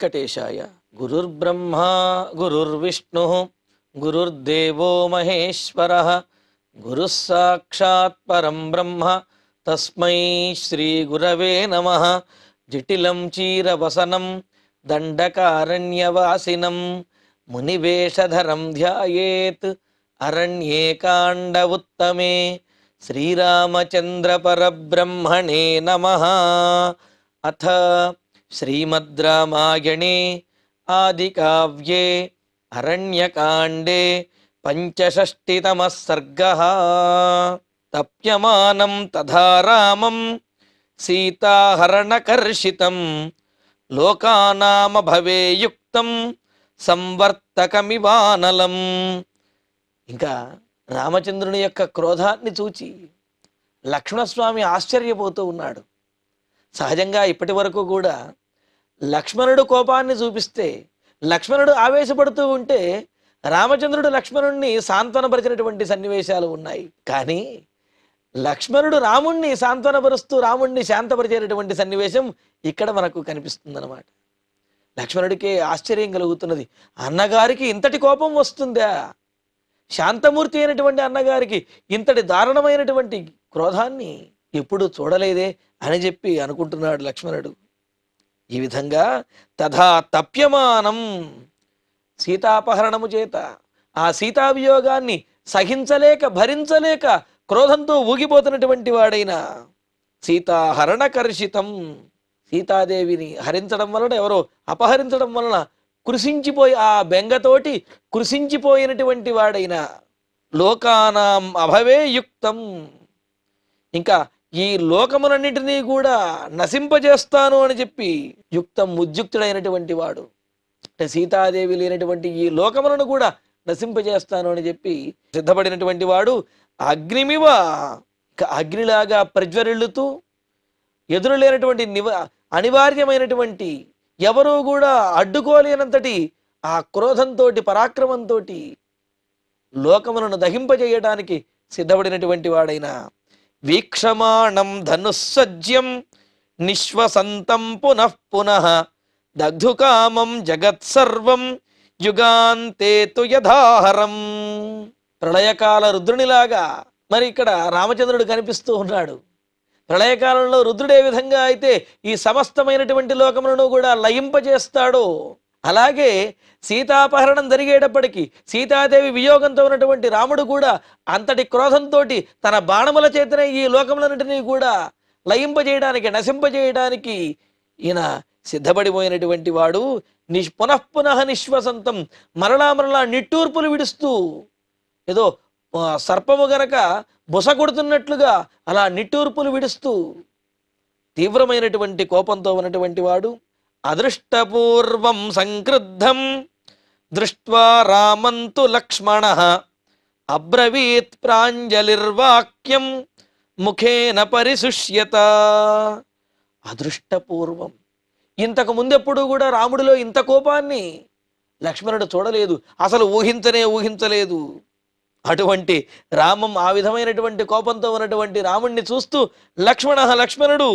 వెంకటేశాయ. గురుర్బ్రహ్మా గురుర్విష్ణు గురుర్దేవో మహేశ్వరః గురుః సాక్షాత్ పరం బ్రహ్మ తస్మై శ్రీ గురవే నమః. జటిలం చీరవసనం దండకారణ్యవాసినం మునివేషధరం ధ్యాయేత్ అరణ్యే కాండ ఉత్తమే. శ్రీరామచంద్ర పరబ్రహ్మణే నమః. అథ శ్రీమద్ రామాయణే ఆదికావ్యే అరణ్యకాండే పంచషష్టితమః సర్గః. తప్యమానం తథా రామం సీతాహరణకర్షితం లోకానామ భవేయుక్తం సంవర్తకమివానలం. ఇంకా రామచంద్రుని యొక్క క్రోధాన్ని చూచి లక్ష్మణస్వామి ఆశ్చర్యపోతూ ఉన్నాడు. సహజంగా ఇప్పటి వరకు కూడా లక్ష్మణుడు కోపాన్ని చూపిస్తే, లక్ష్మణుడు ఆవేశపడుతూ ఉంటే రామచంద్రుడు లక్ష్మణుడిని సాంత్వనపరిచినటువంటి సన్నివేశాలు ఉన్నాయి. కానీ లక్ష్మణుడు రాముణ్ణి సాంత్వనపరుస్తూ రాముణ్ణి శాంతపరిచేటటువంటి సన్నివేశం ఇక్కడ మనకు కనిపిస్తుందన్నమాట. లక్ష్మణుడికి ఆశ్చర్యం కలుగుతున్నది. అన్నగారికి ఇంతటి కోపం వస్తుందా? శాంతమూర్తి అయినటువంటి అన్నగారికి ఇంతటి దారుణమైనటువంటి క్రోధాన్ని ఎప్పుడు చూడలేదే అని చెప్పి అనుకుంటున్నాడు లక్ష్మణుడు. ఈ విధంగా తథా తప్యమానం, సీతాపహరణము చేత ఆ సీతావియోగాన్ని సహించలేక భరించలేక క్రోధంతో ఊగిపోతున్నటువంటి వాడైన సీతాహరణకర్షితం, సీతాదేవిని హరించడం వలన, ఎవరో అపహరించడం వలన కృషించిపోయి ఆ బెంగతోటి కృషించిపోయినటువంటి వాడైన లోకానాం అభవే యుక్తం, ఇంకా ఈ లోకములన్నింటినీ కూడా నశింపజేస్తాను అని చెప్పి యుక్తం ఉద్యుక్తుడైనటువంటి వాడు, అంటే సీతాదేవి లేనటువంటి ఈ లోకములను కూడా నశింపజేస్తాను అని చెప్పి సిద్ధపడినటువంటి వాడు. అగ్నిమివ, అగ్నిలాగా ప్రజ్వరిల్లుతూ ఎదురు లేనటువంటి అనివార్యమైనటువంటి ఎవరూ కూడా అడ్డుకోలేనంతటి ఆ క్రోధంతో పరాక్రమంతో లోకములను దహింపజేయడానికి సిద్ధపడినటువంటి వాడైన వీక్షమాణం ధనుస్సజ్యం నిశ్వసంతం పునః పునః దగ్ధుకామం జగత్సర్వం యుగాంతే తు యథాహరం. ప్రళయకాల రుద్రునిలాగా మరి ఇక్కడ రామచంద్రుడు కనిపిస్తూ ఉన్నాడు. ప్రళయకాలంలో రుద్రుడు ఏ విధంగా అయితే ఈ సమస్తమైనటువంటి లోకములను కూడా లయింపజేస్తాడో, అలాగే సీతాపహరణం జరిగేటప్పటికీ సీతాదేవి వియోగంతో ఉన్నటువంటి రాముడు కూడా అంతటి క్రోధంతో తన బాణముల చేతనే ఈ లోకములన్నింటినీ కూడా లయింపజేయడానికి, నశింపజేయడానికి ఈయన సిద్ధపడిపోయినటువంటి వాడు. పునఃపునః నిశ్వసంతం, మరలా మరలా నిట్టూర్పులు విడుస్తూ, ఏదో సర్పము గనక బుస కొడుతున్నట్లుగా అలా నిట్టూర్పులు విడుస్తూ తీవ్రమైనటువంటి కోపంతో ఉన్నటువంటి వాడు. అదృష్టపూర్వం సంక్రుద్ధం దృష్ట్వా రామంతు లక్ష్మణః అబ్రవీత్ ప్రాంజలిర్వాక్యం ముఖేన పరిశుష్యత. అదృష్టపూర్వం, ఇంతకు ముందెప్పుడు కూడా రాముడిలో ఇంత కోపాన్ని లక్ష్మణుడు చూడలేదు, అసలు ఊహించలేదు. అటువంటి రామం ఆ విధమైనటువంటి కోపంతో ఉన్నటువంటి రాముణ్ణి చూస్తూ లక్ష్మణుడు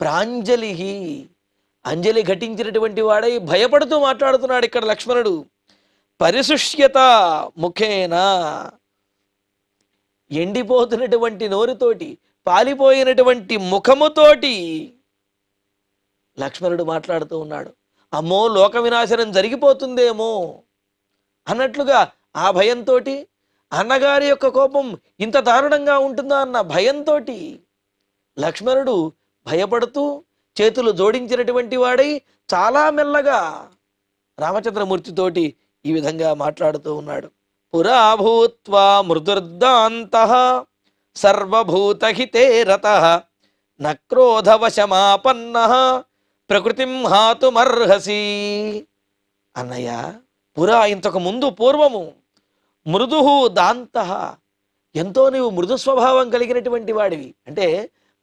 ప్రాంజలి, అంజలి ఘటించినటువంటి వాడై భయపడుతూ మాట్లాడుతున్నాడు ఇక్కడ లక్ష్మణుడు. పరిశుష్యత ముఖేన, ఎండిపోతున్నటువంటి నోరుతోటి, పాలిపోయినటువంటి ముఖముతోటి లక్ష్మణుడు మాట్లాడుతూ ఉన్నాడు. అమ్మో, లోక వినాశనం జరిగిపోతుందేమో అన్నట్లుగా ఆ భయంతో, అన్నగారి యొక్క కోపం ఇంత దారుణంగా ఉంటుందా అన్న భయంతో లక్ష్మణుడు భయపడుతూ చేతులు జోడించినటువంటి వాడై చాలా మెల్లగా రామచంద్రమూర్తితోటి ఈ విధంగా మాట్లాడుతూ ఉన్నాడు. పురా భూత్వా మృదుర్దాంతః సర్వభూతహితే రతః నక్రోధవశమాపన్నః ప్రకృతిం హాతుమర్హసి. అన్నయ్య, పురా, ఇంతకు ముందు పూర్వము, మృదుః దాంతః, ఎంతో నీవు మృదు స్వభావం కలిగినటువంటి వాడివి. అంటే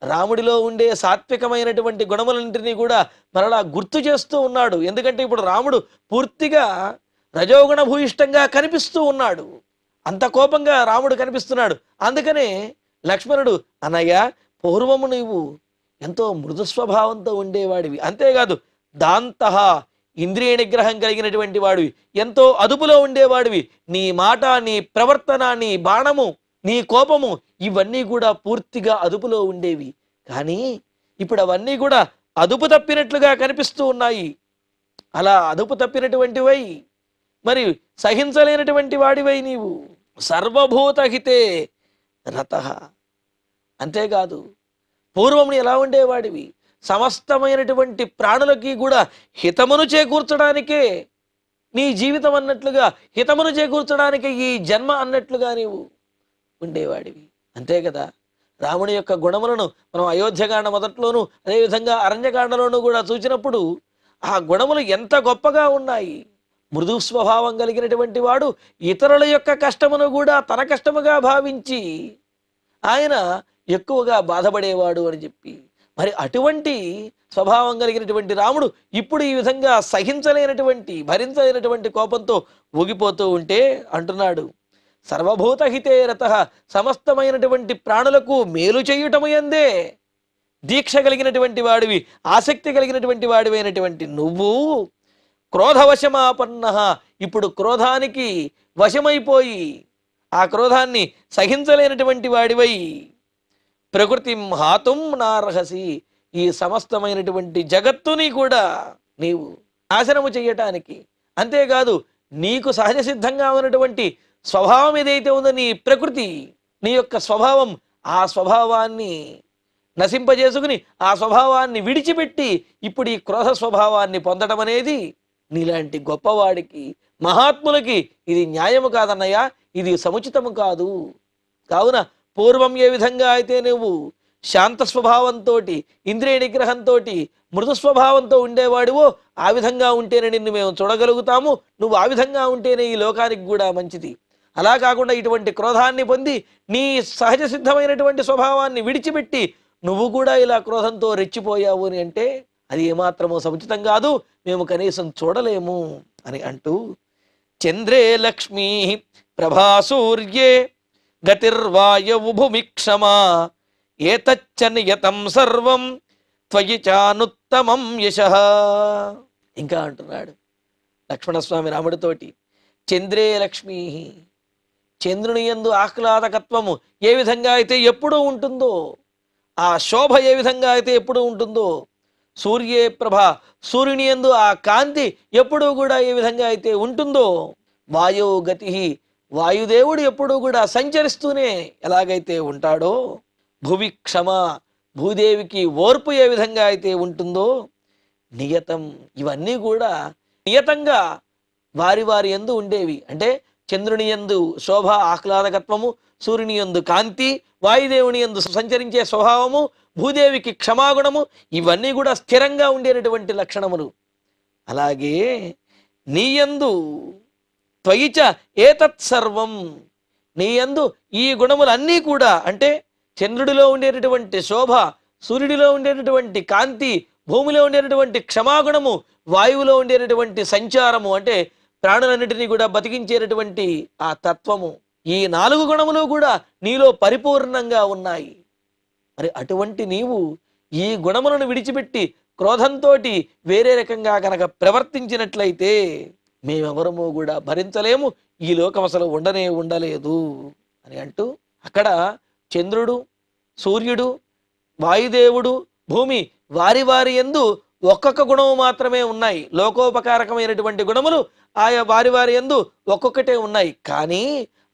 రాముడిలో ఉండే సాత్వికమైనటువంటి గుణములన్నింటినీ కూడా మరలా గుర్తు చేస్తూ ఉన్నాడు. ఎందుకంటే ఇప్పుడు రాముడు పూర్తిగా రజోగుణ భూయిష్టంగా కనిపిస్తూ ఉన్నాడు, అంత కోపంగా రాముడు కనిపిస్తున్నాడు. అందుకనే లక్ష్మణుడు, అన్నయ్య, పూర్వము నీవు ఎంతో మృదు స్వభావంతో ఉండేవాడివి, అంతేకాదు దాంతః, ఇంద్రియ నిగ్రహం కలిగినటువంటి వాడివి, ఎంతో అదుపులో ఉండేవాడివి. నీ మాట, నీ ప్రవర్తన, నీ బాణము, నీ కోపము ఇవన్నీ కూడా పూర్తిగా అదుపులో ఉండేవి. కానీ ఇప్పుడు అవన్నీ కూడా అదుపు తప్పినట్లుగా కనిపిస్తూ ఉన్నాయి. అలా అదుపు తప్పినటువంటివై, మరి సహించలేనటువంటి వాడివై నీవు సర్వభూతహితే రతః. అంతేకాదు, పూర్వముని ఎలా ఉండేవాడివి? సమస్తమైనటువంటి ప్రాణులకి కూడా హితమును చేకూర్చడానికే నీ జీవితం అన్నట్లుగా, హితమును చేకూర్చడానికే ఈ జన్మ అన్నట్లుగా నీవు ఉండేవాడివి. అంతే కదా. రాముని యొక్క గుణములను మనం అయోధ్యకాండ మొదట్లోనూ, అదేవిధంగా అరణ్యకాండలోనూ కూడా చూసినప్పుడు ఆ గుణములు ఎంత గొప్పగా ఉన్నాయి. మృదు స్వభావం కలిగినటువంటి వాడు ఇతరుల యొక్క కష్టమును కూడా తన కష్టముగా భావించి ఆయన ఎక్కువగా బాధపడేవాడు అని చెప్పి, మరి అటువంటి స్వభావం కలిగినటువంటి రాముడు ఇప్పుడు ఈ విధంగా సహించలేనటువంటి, భరించలేనటువంటి కోపంతో ఊగిపోతూ ఉంటే అంటున్నాడు, సర్వభూతహితే రతః, సమస్తమైనటువంటి ప్రాణులకు మేలు చేయుటము యందే దీక్ష కలిగినటువంటి వాడివి, ఆసక్తి కలిగినటువంటి వాడివైనటువంటి నువ్వు క్రోధవశమాపన్న, ఇప్పుడు క్రోధానికి వశమైపోయి ఆ క్రోధాన్ని సహించలేనటువంటి వాడివై ప్రకృతిం హాతుం నార్హసి, ఈ సమస్తమైనటువంటి జగత్తుని కూడా నీవు నాశనము చేయటానికి, అంతేకాదు నీకు సహజ సిద్ధంగా ఉన్నటువంటి స్వభావం ఏదైతే ఉందో నీ ప్రకృతి, నీ యొక్క స్వభావం, ఆ స్వభావాన్ని నశింపజేసుకుని ఆ స్వభావాన్ని విడిచిపెట్టి ఇప్పుడు ఈ క్రోధ స్వభావాన్ని పొందడం అనేది నీలాంటి గొప్పవాడికి, మహాత్ములకి ఇది న్యాయము కాదన్నయ్య, ఇది సముచితము కాదు. కావున పూర్వం ఏ విధంగా అయితే నువ్వు శాంత స్వభావంతో, ఇంద్రియ నిగ్రహంతో, మృదు స్వభావంతో ఉండేవాడివో ఆ విధంగా ఉంటేనే నిన్ను మేము చూడగలుగుతాము. నువ్వు ఆ విధంగా ఉంటేనే ఈ లోకానికి కూడా మంచిది. అలా కాకుండా ఇటువంటి క్రోధాన్ని పొంది నీ సహజ సిద్ధమైనటువంటి స్వభావాన్ని విడిచిపెట్టి నువ్వు కూడా ఇలా క్రోధంతో రెచ్చిపోయావు అని అంటే అది ఏమాత్రమో సముచితం కాదు, మేము కనీసం చూడలేము అని అంటూ, చంద్రే లక్ష్మీ ప్రభాసూర్యే గతిర్వాయవు భూమిక్షమా ఏతచ్చ నియతం సర్వం త్వయి చానుత్తమం యశః. ఇంకా అంటున్నాడు లక్ష్మణస్వామి రాముడితోటి, చంద్రే లక్ష్మీ, చంద్రుని యందు ఆహ్లాదకత్వము ఏ విధంగా అయితే ఎప్పుడూ ఉంటుందో, ఆ శోభ ఏ విధంగా అయితే ఎప్పుడూ ఉంటుందో, సూర్యే ప్రభ, సూర్యుని యందు ఆ కాంతి ఎప్పుడూ కూడా ఏ విధంగా అయితే ఉంటుందో, వాయో గతి, వాయుదేవుడు ఎప్పుడూ కూడా సంచరిస్తూనే ఎలాగైతే ఉంటాడో, భువి క్షమ, భూదేవికి ఓర్పు ఏ విధంగా అయితే ఉంటుందో, నియతం, ఇవన్నీ కూడా నియతంగా వారి వారి యందు ఉండేవి. అంటే చంద్రుని యందు శోభ ఆహ్లాదకత్వము, సూర్యుని యందు కాంతి, వాయుదేవుని యందు సంచరించే స్వభావము, భూదేవికి క్షమాగుణము, ఇవన్నీ కూడా స్థిరంగా ఉండేటటువంటి లక్షణములు. అలాగే నీయందు త్వయిచ ఏతత్ సర్వం, నీయందు ఈ గుణములన్నీ కూడా, అంటే చంద్రుడిలో ఉండేటటువంటి శోభ, సూర్యుడిలో ఉండేటటువంటి కాంతి, భూమిలో ఉండేటటువంటి క్షమాగుణము, వాయువులో ఉండేటటువంటి సంచారము, అంటే ప్రాణులన్నిటినీ కూడా బతికించేటటువంటి ఆ తత్వము, ఈ 4 గుణములు కూడా నీలో పరిపూర్ణంగా ఉన్నాయి. మరి అటువంటి నీవు ఈ గుణములను విడిచిపెట్టి క్రోధంతో వేరే రకంగా కనుక ప్రవర్తించినట్లయితే మేమెవరము కూడా భరించలేము, ఈ లోకం అసలు ఉండనే ఉండలేదు అని అంటూ, అక్కడ చంద్రుడు, సూర్యుడు, వాయుదేవుడు, భూమి వారి వారి యందు ఒక్కొక్క గుణము మాత్రమే ఉన్నాయి. లోకోపకారకమైనటువంటి గుణములు ఆయా వారి వారి యందు ఒక్కొక్కటే ఉన్నాయి. కానీ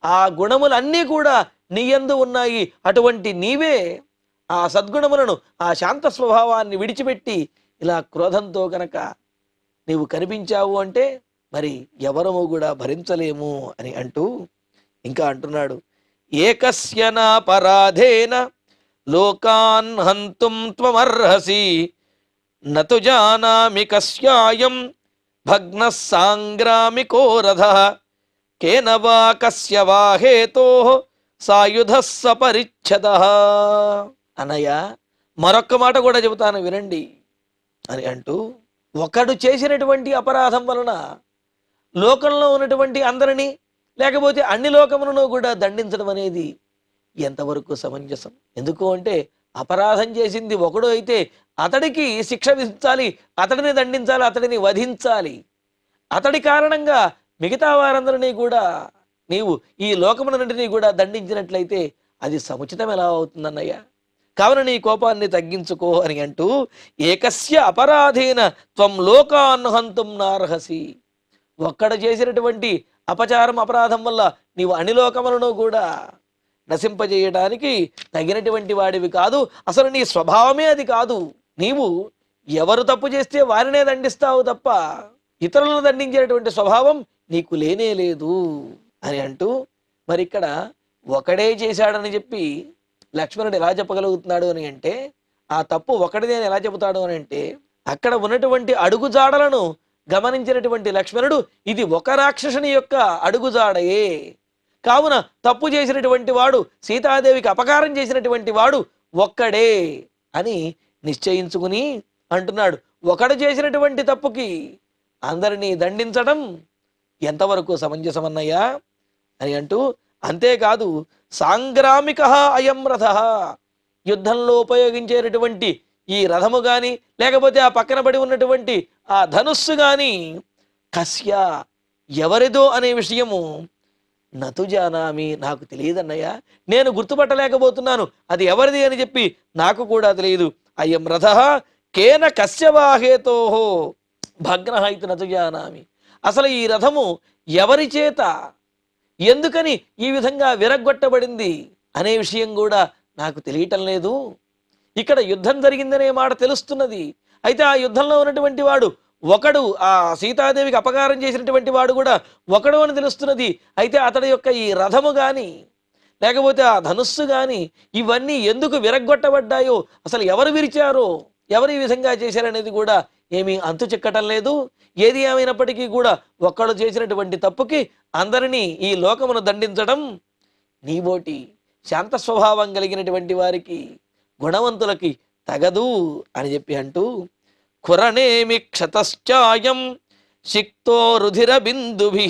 ఆ గుణములన్నీ కూడా నీ యందు ఉన్నాయి. అటువంటి నీవే ఆ సద్గుణములను, ఆ శాంత స్వభావాన్ని విడిచిపెట్టి ఇలా క్రోధంతో కనుక నీవు కనిపించావు అంటే మరి ఎవరము కూడా భరించలేము అని అంటూ ఇంకా అంటున్నాడు, ఏకస్య నాపరాధేన లోకాన్ హంతుం త్వమర్హసి నతు జానామి కస్యాయం భగ్నః సాంగ్రామికో రథః కేన వా కస్య వా హేతోః సాయుధః సపరిచ్ఛదః. అన్నయ్య, మరొక్క మాట కూడా చెబుతాను వినండి అని అంటూ, ఒకడు చేసినటువంటి అపరాధం వలన లోకంలో ఉన్నటువంటి అందరినీ, లేకపోతే అన్ని లోకములను కూడా దండించడం అనేది ఎంతవరకు సమంజసం? ఎందుకు అంటే అపరాధం చేసింది ఒకడు అయితే అతడికి శిక్ష విధించాలి, అతడిని దండించాలి, అతడిని వధించాలి. అతడి కారణంగా మిగతా వారందరినీ కూడా నీవు ఈ లోకమునంటినీ కూడా దండించినట్లయితే అది సముచితం ఎలా అవుతుందన్నయ్య? కావున నీ కోపాన్ని తగ్గించుకో అని అంటూ, ఏకస్య అపరాధేన త్వం లోకాన్ హంతుం నార్హసి. ఒక్కడ చేసినటువంటి అపచారం, అపరాధం వల్ల నీవు అనిలోకములను కూడా నశింపజేయడానికి తగినటువంటి వాడివి కాదు. అసలు నీ స్వభావమే అది కాదు. నీవు ఎవరు తప్పు చేస్తే వారినే దండిస్తావు తప్ప ఇతరులను దండించేటువంటి స్వభావం నీకు లేనే లేదు అని అంటూ, మరి ఇక్కడ ఒకడే చేశాడని చెప్పి లక్ష్మణుడు ఎలా చెప్పగలుగుతున్నాడు అని అంటే, ఆ తప్పు ఒకటిదే అని ఎలా చెబుతాడు అని అంటే, అక్కడ ఉన్నటువంటి అడుగుజాడలను గమనించినటువంటి లక్ష్మణుడు ఇది ఒక రాక్షసుని యొక్క అడుగుజాడయే, కావున తప్పు చేసినటువంటి వాడు, సీతాదేవికి అపకారం చేసినటువంటి వాడు ఒక్కడే అని నిశ్చయించుకుని అంటున్నాడు. ఒకడు చేసినటువంటి తప్పుకి అందరినీ దండించడం ఎంతవరకు సమంజసమన్నయ్యా అని అంటూ, అంతేకాదు సాంగ్రామిక అయం రథ, యుద్ధంలో ఉపయోగించేటటువంటి ఈ రథము కానీ లేకపోతే ఆ పక్కన పడి ఉన్నటువంటి ఆ ధనుస్సు కానీ కస్య ఎవరిదో అనే విషయము నతు జానామి, నాకు తెలియదన్నయ్య, నేను గుర్తుపట్టలేకపోతున్నాను అది ఎవరిది అని చెప్పి నాకు కూడా తెలియదు. అయం రథ కేన కస్యవాహేతోహో భగ్న ఇతి నతు జానామి, అసలు ఈ రథము ఎవరి చేత ఎందుకని ఈ విధంగా విరగ్గొట్టబడింది అనే విషయం కూడా నాకు తెలియటం లేదు. ఇక్కడ యుద్ధం జరిగిందనే మాట తెలుస్తున్నది. అయితే ఆ యుద్ధంలో ఉన్నటువంటి వాడు ఒకడు, ఆ సీతాదేవికి అపకారం చేసినటువంటి వాడు కూడా ఒకడు అని తెలుస్తున్నది. అయితే అతడి యొక్క ఈ రథము కానీ లేకపోతే ఆ ధనుస్సు కానీ ఇవన్నీ ఎందుకు విరగ్గొట్టబడ్డాయో, అసలు ఎవరు విరిచారో, ఎవరు ఈ విధంగా చేశారనేది కూడా ఏమీ అంతు చిక్కటం లేదు. ఏది ఏమైనప్పటికీ కూడా ఒక్కడు చేసినటువంటి తప్పుకి అందరినీ ఈ లోకమును దండించడం నీబోటి శాంత స్వభావం కలిగినటువంటి వారికి, గుణవంతులకి తగదు అని చెప్పి అంటూ, ఖురణేమి క్షతశ్చాయం సిక్తో రుధిర బిందుభి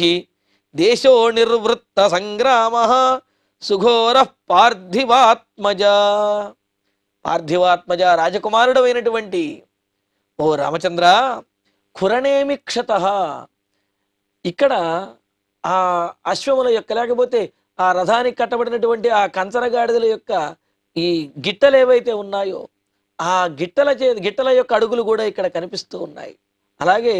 దేశో నిర్వృత్త సంగ్రామ సుఘోర పార్థివాత్మజ. పార్థివాత్మజ రాజకుమారుడు అయినటువంటి ఓ రామచంద్ర, ఖురణేమి క్షత, ఇక్కడ ఆ అశ్వముల యొక్క లేకపోతే ఆ రథానికి కట్టబడినటువంటి ఆ కంచరగాడిదల యొక్క ఈ గిట్టలు ఏవైతే ఉన్నాయో ఆ గిట్టల యొక్క అడుగులు కూడా ఇక్కడ కనిపిస్తూ ఉన్నాయి. అలాగే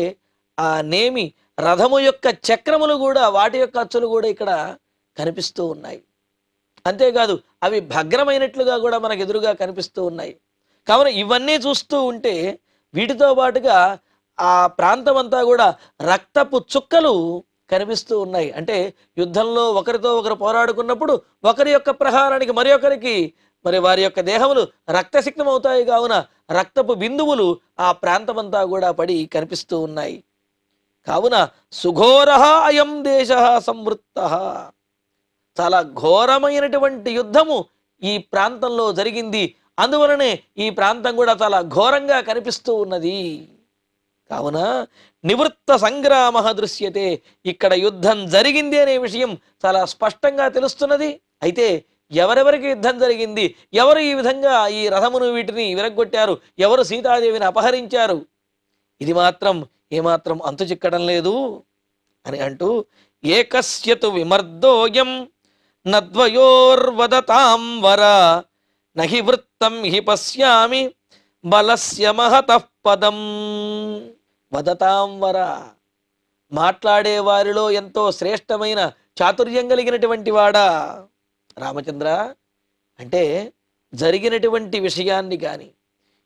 ఆ నేమి రథము యొక్క చక్రములు కూడా, వాటి యొక్క అచ్చులు కూడా ఇక్కడ కనిపిస్తూ ఉన్నాయి. అంతేకాదు అవి భగ్నమైనట్లుగా కూడా మనకు ఎదురుగా కనిపిస్తూ ఉన్నాయి. కావున ఇవన్నీ చూస్తూ ఉంటే వీటితో పాటుగా ఆ ప్రాంతం అంతా కూడా రక్తపు చుక్కలు కనిపిస్తూ ఉన్నాయి. అంటే యుద్ధంలో ఒకరితో ఒకరు పోరాడుకున్నప్పుడు ఒకరి యొక్క ప్రహారానికి మరి ఒకరికి మరి వారి యొక్క దేహములు రక్తసిక్తం అవుతాయి. కావున రక్తపు బిందువులు ఆ ప్రాంతమంతా కూడా పడి కనిపిస్తూ ఉన్నాయి. కావున సుఘోర అయం దేశ సంవృత్త, చాలా ఘోరమైనటువంటి యుద్ధము ఈ ప్రాంతంలో జరిగింది. అందువలనే ఈ ప్రాంతం కూడా చాలా ఘోరంగా కనిపిస్తూ ఉన్నది. కావున నివృత్త సంగ్రామ దృశ్యతే, ఇక్కడ యుద్ధం జరిగింది అనే విషయం చాలా స్పష్టంగా తెలుస్తున్నది. అయితే ఎవరెవరికి యుద్ధం జరిగింది, ఎవరు ఈ విధంగా ఈ రథమును వీటిని విరగ్గొట్టారు, ఎవరు సీతాదేవిని అపహరించారు, ఇది మాత్రం ఏమాత్రం అంతు చిక్కడం లేదు అని అంటూ, ఏకస్యతు విమర్దోయం నద్వయోర్వదతాం వర నహి వృత్తం హి పశ్యామి బలస్య మహతః పదం. వదతాం వర, మాట్లాడే వారిలో ఎంతో శ్రేష్టమైన చాతుర్యం కలిగినటువంటి వాడా రామచంద్ర, అంటే జరిగినటువంటి విషయాన్ని కానీ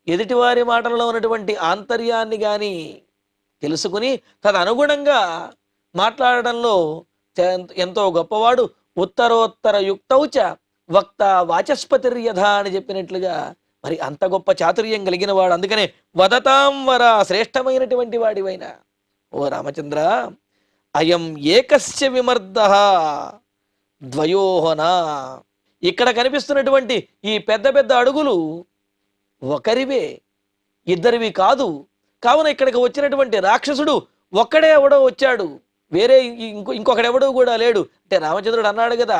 ఎదుటివారి మాటలలో ఉన్నటువంటి ఆంతర్యాన్ని కానీ తెలుసుకుని తదనుగుణంగా మాట్లాడడంలో ఎంతో గొప్పవాడు. ఉత్తరోత్తర యుక్తౌచ వక్త వాచస్పతిర్యథ అని చెప్పినట్లుగా మరి అంత గొప్ప చాతుర్యం కలిగిన వాడు. అందుకనే వదతాం వర, శ్రేష్టమైనటువంటి వాడివైన ఓ రామచంద్ర, అయం ఏకస్య విమర్ద ద్వయోహన, ఇక్కడ కనిపిస్తున్నటువంటి ఈ పెద్ద పెద్ద అడుగులు ఒకరివే, ఇద్దరివి కాదు. కావున ఇక్కడికి వచ్చినటువంటి రాక్షసుడు ఒక్కడే ఎవడో వచ్చాడు, వేరే ఇంకొకడెవడో కూడా లేడు. అంటే రామచంద్రుడు అన్నాడు కదా,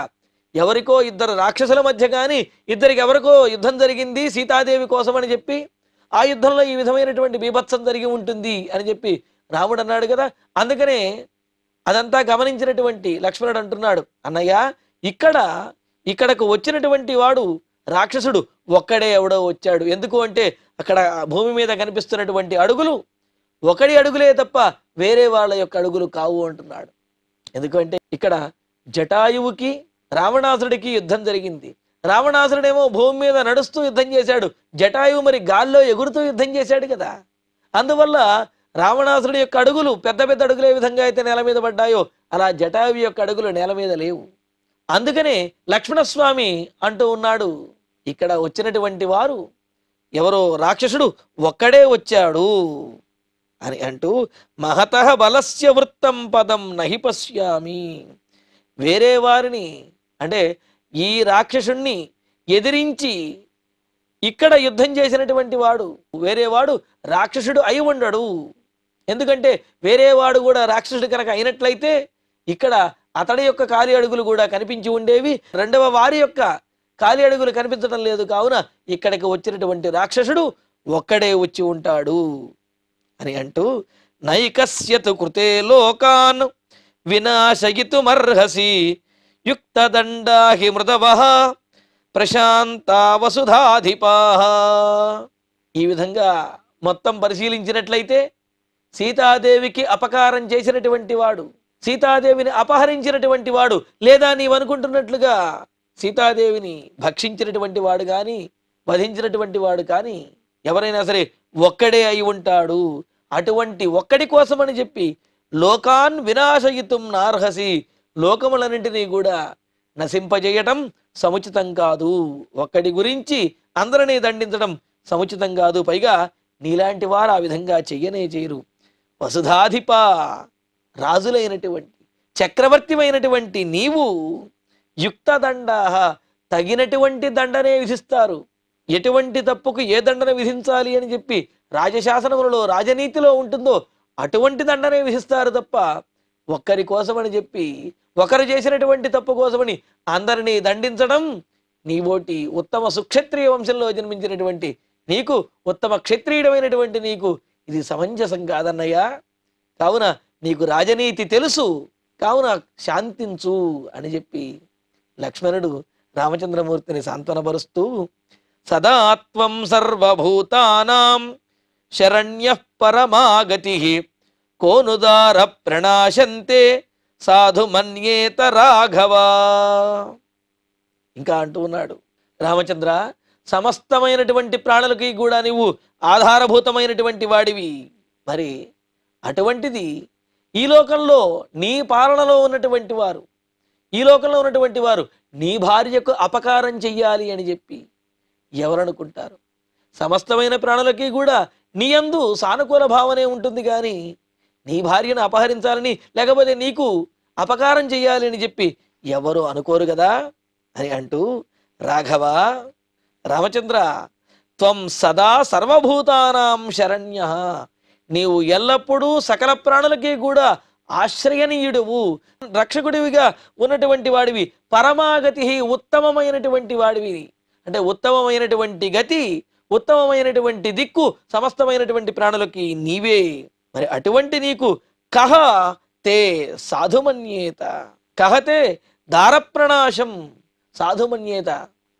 ఎవరికో ఇద్దరు రాక్షసుల మధ్య కానీ ఇద్దరికి ఎవరికో యుద్ధం జరిగింది సీతాదేవి కోసం అని చెప్పి, ఆ యుద్ధంలో ఈ విధమైనటువంటి బీభత్సం జరిగి ఉంటుంది అని చెప్పి రాముడు అన్నాడు కదా. అందుకనే అదంతా గమనించినటువంటి లక్ష్మణుడు అంటున్నాడు, అన్నయ్య ఇక్కడకు వచ్చినటువంటి వాడు రాక్షసుడు ఒక్కడే ఎవడో వచ్చాడు. ఎందుకు అంటే అక్కడ భూమి మీద కనిపిస్తున్నటువంటి అడుగులు ఒకడి అడుగులే తప్ప వేరే వాళ్ళ యొక్క అడుగులు కావు అంటున్నాడు. ఎందుకంటే ఇక్కడ జటాయువుకి రావణాసురుడికి యుద్ధం జరిగింది. రావణాసురుడేమో భూమి మీద నడుస్తూ యుద్ధం చేశాడు, జటాయువు మరి గాల్లో ఎగురుతూ యుద్ధం చేశాడు కదా. అందువల్ల రావణాసురుడి యొక్క అడుగులు పెద్ద పెద్ద అడుగులు ఏ విధంగా అయితే నేల మీద పడ్డాయో అలా జటాయువు యొక్క అడుగులు నేల మీద లేవు. అందుకనే లక్ష్మణస్వామి అంటూ ఉన్నాడు, ఇక్కడ వచ్చినటువంటి వారు ఎవరో రాక్షసుడు ఒక్కడే వచ్చాడు అని అంటూ, మహతః బలస్య వృత్తం పదం నహి పశ్యామి. వేరే వారిని అంటే ఈ రాక్షసుణ్ణి ఎదిరించి ఇక్కడ యుద్ధం చేసినటువంటి వాడు వేరే వాడు రాక్షసుడు అయి ఉండడు. ఎందుకంటే వేరే వాడు కూడా రాక్షసుడు కనుక అయినట్లయితే ఇక్కడ అతడి యొక్క కాలి అడుగులు కూడా కనిపించి ఉండేవి, రెండవ వారి యొక్క కాలి అడుగులు కనిపించడం లేదు. కావున ఇక్కడికి వచ్చినటువంటి రాక్షసుడు ఒక్కడే వచ్చి ఉంటాడు అని అంటూ, నైకస్యతు కృతే లోకాన్ వినాశయితుమర్హసి యుక్తదండా హి మృదవః ప్రశాంత వసుధాధిపాః. ఈ విధంగా మొత్తం పరిశీలించినట్లయితే సీతాదేవికి అపకారం చేసినటువంటి వాడు, సీతాదేవిని అపహరించినటువంటి వాడు, లేదా నీవనుకుంటున్నట్లుగా సీతాదేవిని భక్షించినటువంటి వాడు కానీ వధించినటువంటి వాడు కానీ ఎవరైనా సరే ఒక్కడే అయి ఉంటాడు. అటువంటి ఒక్కడి కోసమని చెప్పి లోకాన్ వినాశయితుం నార్హసి, లోకములన్నింటినీ కూడా నశింపజేయటం సముచితం కాదు. ఒక్కడి గురించి అందరినీ దండించడం సముచితం కాదు. పైగా నీలాంటి వారు ఆ విధంగా చెయ్యనే చేయరు. వసుధాధిప, రాజులైనటువంటి చక్రవర్తిమైనటువంటి నీవు యుక్తదండా, తగినటువంటి దండనే విధిస్తారు. ఎటువంటి తప్పుకు ఏ దండన విధించాలి అని చెప్పి రాజశాసనములలో రాజనీతిలో ఉంటుందో అటువంటి దండనే విధిస్తారు తప్ప ఒక్కరి కోసమని చెప్పి ఒకరు చేసినటువంటి తప్పు కోసమని అందరినీ దండించడం నీవోటి ఉత్తమ సుక్షత్రియ వంశంలో జన్మించినటువంటి నీకు, ఉత్తమ క్షత్రియుడమైనటువంటి నీకు ఇది సమంజసం కాదన్నయ్యా. కావున నీకు రాజనీతి తెలుసు, కావున శాంతించు అని చెప్పి లక్ష్మణుడు రామచంద్రమూర్తిని సాంత్వనపరుస్తూ, సదాత్వం సర్వభూతానాం శరణ్యః పరమాగతిః కోనుదార ప్రణాశంతే సాధు మన్యేత రాఘవా. ఇంకా అంటూ ఉన్నాడు, రామచంద్ర, సమస్తమైనటువంటి ప్రాణులకి కూడా నీవు ఆధారభూతమైనటువంటి వాడివి. మరి అటువంటిది ఈ లోకంలో నీ పాలనలో ఉన్నటువంటి వారు, ఈ లోకంలో ఉన్నటువంటి వారు నీ భార్యకు అపకారం చెయ్యాలి అని చెప్పి ఎవరనుకుంటారు? సమస్తమైన ప్రాణులకి కూడా నీ యందు సానుకూల భావనే ఉంటుంది, కానీ నీ భార్యను అపహరించాలని లేకపోతే నీకు అపకారం చెయ్యాలి అని చెప్పి ఎవరు అనుకోరు కదా అని అంటూ, రాఘవ, రామచంద్ర, త్వం సదా సర్వభూతానాం శరణ్యః, నీవు ఎల్లప్పుడూ సకల ప్రాణులకి కూడా ఆశ్రయనీయుడువు, రక్షకుడివిగా ఉన్నటువంటి వాడివి. పరమాగతి, ఉత్తమమైనటువంటి వాడివి. అంటే ఉత్తమమైనటువంటి గతి, ఉత్తమమైనటువంటి దిక్కు సమస్తమైనటువంటి ప్రాణులకి నీవే. మరి అటువంటి నీకు కహ తే సాధుమన్యేత, కహతే దారప్రణాశం సాధుమన్యేత.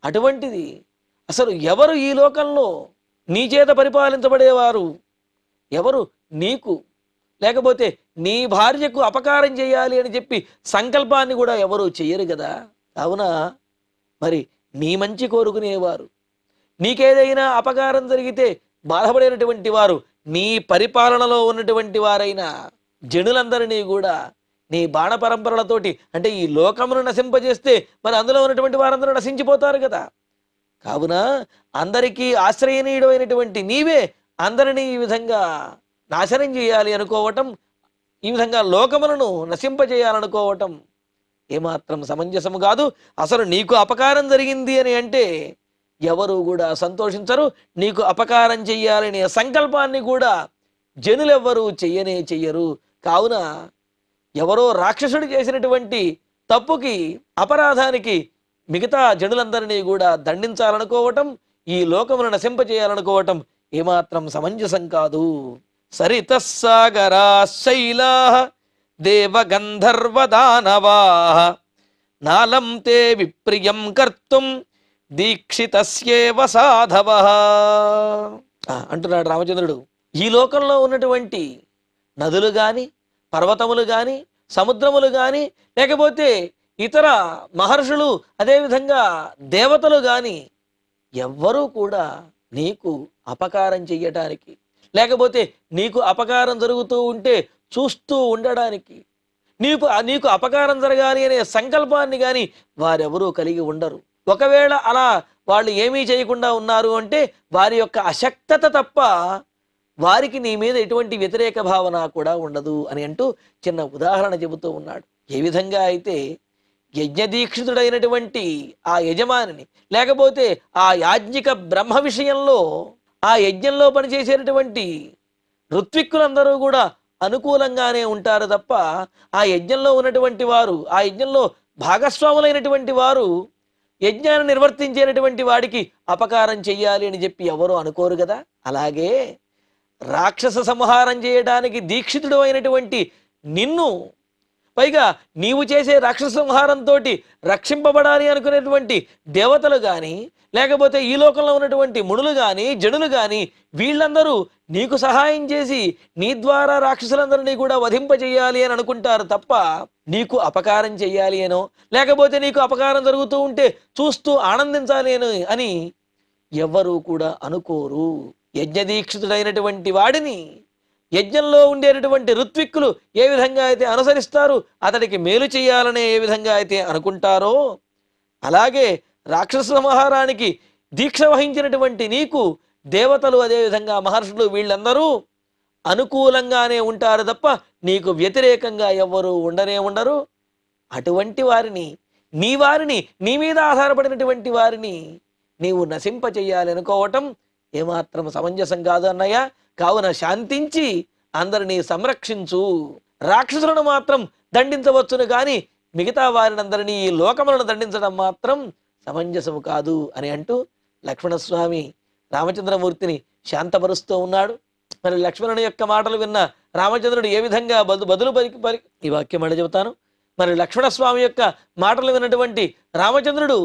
అటువంటిది అసలు ఎవరు ఈ లోకంలో నీ చేత పరిపాలించబడేవారు? ఎవరు నీకు లేకపోతే నీ భార్యకు అపకారం చేయాలి అని చెప్పి సంకల్పాన్ని కూడా ఎవరు చెయ్యరు కదా. కావున మరి నీ మంచి కోరుకునేవారు, నీకేదైనా అపకారం జరిగితే బాధపడేటటువంటి వారు, నీ పరిపాలనలో ఉన్నటువంటి వారైన జనులందరినీ కూడా నీ బాణ పరంపరలతోటి అంటే ఈ లోకమును నశింపజేస్తే మరి అందులో ఉన్నటువంటి వారందరూ నశించిపోతారు కదా. కావున అందరికీ ఆశ్రయనీయుడైనటువంటి నీవే అందరినీ ఈ విధంగా నాశనం చేయాలి అనుకోవటం, ఈ విధంగా లోకములను నశింపజేయాలనుకోవటం ఏమాత్రం సమంజసము కాదు. అసలు నీకు అపకారం జరిగింది అని అంటే ఎవరు కూడా సంతోషించరు. నీకు అపకారం చెయ్యాలనే సంకల్పాన్ని కూడా జనులెవ్వరూ చెయ్యనే చెయ్యరు. కావున ఎవరో రాక్షసుడు చేసినటువంటి తప్పుకి, అపరాధానికి మిగతా జనులందరినీ కూడా దండించాలనుకోవటం, ఈ లోకమును నశింపజేయాలనుకోవటం ఏమాత్రం సమంజసం కాదు. సరితః సాగరాః శైలాః దేవగంధర్వదానవాః నాలం తే విప్రియం కర్తుం దీక్షితస్యేవ సాధవః. అంటున్నాడు రామచంద్రుడు. ఈ లోకంలో ఉన్నటువంటి నదులు గాని, పర్వతములు గాని, సముద్రములు గాని, లేకపోతే ఇతర మహర్షులు, అదేవిధంగా దేవతలు గాని ఎవ్వరూ కూడా నీకు అపకారం చెయ్యటానికి, లేకపోతే నీకు అపకారం జరుగుతూ ఉంటే చూస్తూ ఉండడానికి, నీకు అపకారం జరగాలి అనే సంకల్పాన్ని కానీ వారెవరూ కలిగి ఉండరు. ఒకవేళ అలా వాళ్ళు ఏమీ చేయకుండా ఉన్నారు అంటే వారి యొక్క అశక్తత తప్ప వారికి నీ మీద ఎటువంటి వ్యతిరేక భావన కూడా ఉండదు అని అంటూ చిన్న ఉదాహరణ చెబుతూ ఉన్నాడు. ఏ విధంగా అయితే యజ్ఞదీక్షితుడైనటువంటి ఆ యజమానిని, లేకపోతే ఆ యాజ్ఞిక బ్రహ్మ విషయంలో ఆ యజ్ఞంలో పనిచేసేటటువంటి ఋత్విక్కులందరూ కూడా అనుకూలంగానే ఉంటారు తప్ప ఆ యజ్ఞంలో ఉన్నటువంటి వారు, ఆ యజ్ఞంలో భాగస్వాములైనటువంటి వారు యజ్ఞాన్ని నిర్వర్తించేటటువంటి వాడికి అపకారం చెయ్యాలి అని చెప్పి ఎవరూ అనుకోరు కదా. అలాగే రాక్షస సంహారం చేయడానికి దీక్షితుడు అయినటువంటి నిన్ను, పైగా నీవు చేసే రాక్షస సంహారంతో రక్షింపబడాలి అనుకునేటువంటి దేవతలు కానీ, లేకపోతే ఈ లోకంలో ఉన్నటువంటి మునులు కానీ, జనులు కానీ వీళ్ళందరూ నీకు సహాయం చేసి నీ ద్వారా రాక్షసులందరినీ కూడా వధింపజేయాలి అని అనుకుంటారు తప్ప నీకు అపకారం చెయ్యాలి అనో, లేకపోతే నీకు అపకారం జరుగుతూ ఉంటే చూస్తూ ఆనందించాలి అని ఎవ్వరూ కూడా అనుకోరు. యజ్ఞదీక్షితుడైనటువంటి వాడిని యజ్ఞంలో ఉండేటటువంటి ఋత్విక్కులు ఏ విధంగా అయితే అనుసరిస్తారు, అతడికి మేలు చేయాలనే ఏ విధంగా అయితే అనుకుంటారో, అలాగే రాక్షస సంహారానికి దీక్ష వహించినటువంటి నీకు దేవతలు, అదేవిధంగా మహర్షులు వీళ్ళందరూ అనుకూలంగానే ఉంటారు తప్ప నీకు వ్యతిరేకంగా ఎవ్వరూ ఉండరు. అటువంటి వారిని, నీ మీద ఆధారపడినటువంటి వారిని నీవు నశింపచేయాలి అనుకోవటం ఏమాత్రం సమంజసం కాదు అన్నయ్య. కావున శాంతించి అందరినీ సంరక్షించు. రాక్షసులను మాత్రం దండించవచ్చును కానీ మిగతా వారినందరినీ, ఈ లోకములను దండించడం మాత్రం సమంజసము కాదు అని అంటూ లక్ష్మణస్వామి రామచంద్రమూర్తిని శాంతపరుస్తూ ఉన్నాడు. మరి లక్ష్మణుని యొక్క మాటలు విన్న రామచంద్రుడు ఏ విధంగా బదులు పలికి ఈ వాక్యం మళ్ళీ చెబుతాను. మరి లక్ష్మణస్వామి యొక్క మాటలు విన్నటువంటి రామచంద్రుడు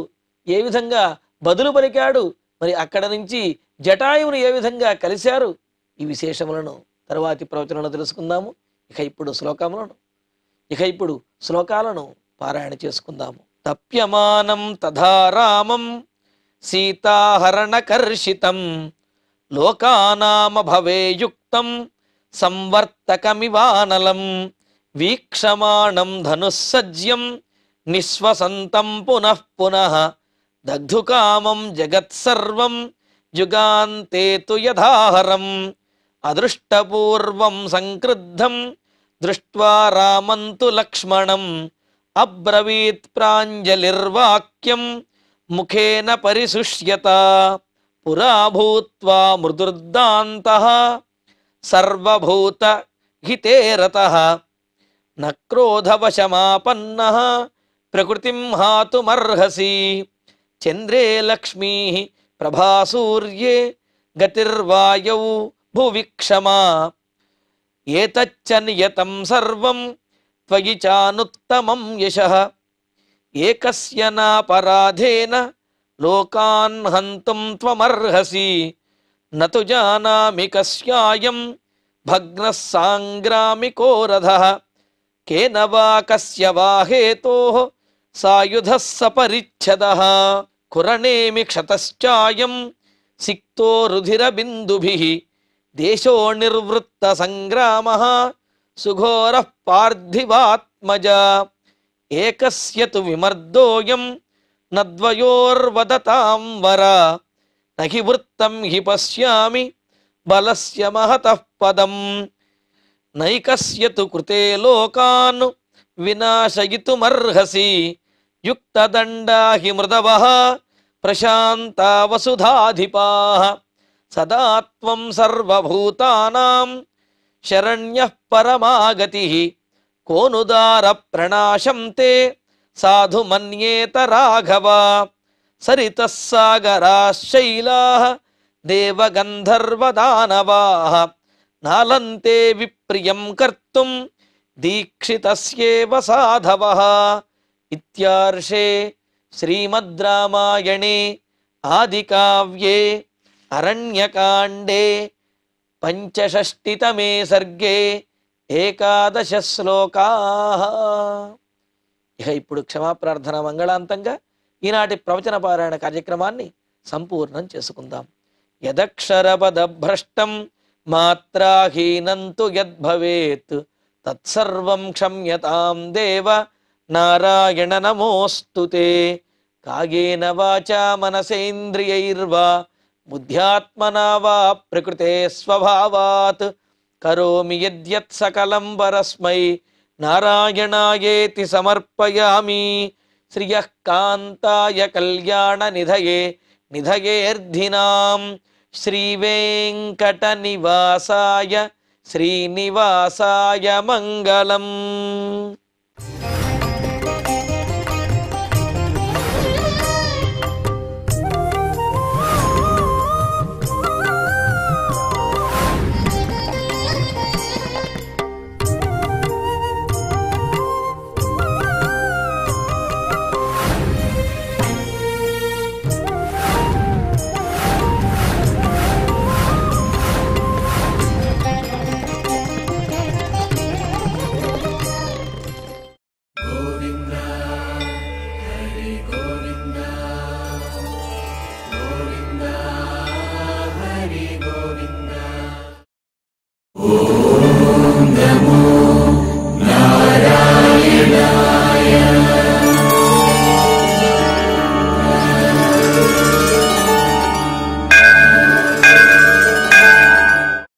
ఏ విధంగా బదులు పలికాడు, మరి అక్కడ నుంచి జటాయువును ఏ విధంగా కలిశారు, ఈ విశేషములను తరువాతి ప్రవచనంలో తెలుసుకుందాము. ఇక ఇప్పుడు శ్లోకాలను పారాయణ చేసుకుందాము. తప్యమానం తథా రామం సీతాహరణకర్షితం లోకానామ భవేయుక్తం సంవర్తకమివానలం వీక్షమాణం ధనుస్సజ్యం నిశ్వసంతం పునః పునః దగ్ధుకామం జగత్సర్వం యుగాంతే తు యథాహరం అదృష్టపూర్వం సంక్రుద్ధం దృష్ట్వా రామంతు లక్ష్మణం అబ్రవీత్ ప్రాంజలిర్వాక్యం ముఖేన పరిశుష్యత పురా భూత్వా మృదుర్దాంతః సర్వభూత హితే రతః న క్రోధవశమాపన్నః ప్రకృతిం హాతుమర్హసి చంద్రే లక్ష్మీ ప్రభాసూర్యే గతిర్వాయౌ భువి క్షమా ఏతచ్చ నియతం సర్వం త్వయి చానుత్తమం యశః ఏకస్య నాపరాధేన లోకాన్ హంతుం త్వమర్హసి నతు జానామి కస్యాయం భగ్నః సాంగ్రామికో రథః కేన వా కస్య వా హేతోః సాయుధః సపరిచ్ఛదః కురణేమి క్షతశ్చాయం సిక్తో రుధిరబిందుభిః దేశో నిర్వృత్త సంగ్రామః సుఘోరః పార్థివాత్మజ ఏకస్య తు విమర్దోయం నద్వయోర్వదతాం వర నహి వృత్తం హి పశ్యామి బలస్య మహతః పదం నైకస్య తు కృతే లోకాన్ వినాశయితుమర్హసి యుక్తదండా హి మృదవః ప్రశాంతా వసుధాధిపాః సదా త్వం సర్వభూతానాం శరణ్యః పరమాగతిః కోనుదార ప్రణాశం తే సాధు మన్యేత రాఘవ సరితః సాగరాః శైలాః దేవగంధర్వదానవాః నాలంతే విప్రియం కర్తుం దీక్షితస్యేవ సాధవః. ఇత్యార్షే శ్రీమద్ రామాయణే ఆదికావ్యే అరణ్యకాండే పంచషష్టితమే సర్గే 11 శ్లోకాః. ఇక ఇప్పుడు క్షమాప్రార్థన మంగళాంతంగా ఈనాటి ప్రవచన పారాయణ కార్యక్రమాన్ని సంపూర్ణం చేసుకుందాం. యదక్షరపదభ్రష్టం మాత్రాహీనంతు యద్భవేత్ తత్సర్వం క్షమ్యతాం దేవ నారాయణ నమోస్తుతే. కాయేన వాచా మనసేంద్రియైర్వా బుద్ధ్యాత్మనా వా ప్రకృతే స్వభావాత్ కరోమి యద్యత్ సకలం పరస్మై నారాయణాయేతి సమర్పయామి. శ్రియః కాంతాయ కళ్యాణ నిధయే నిధయేర్ధినాం శ్రీవేంకట నివాసాయ శ్రీనివాసాయ మంగళం. ఓం నమో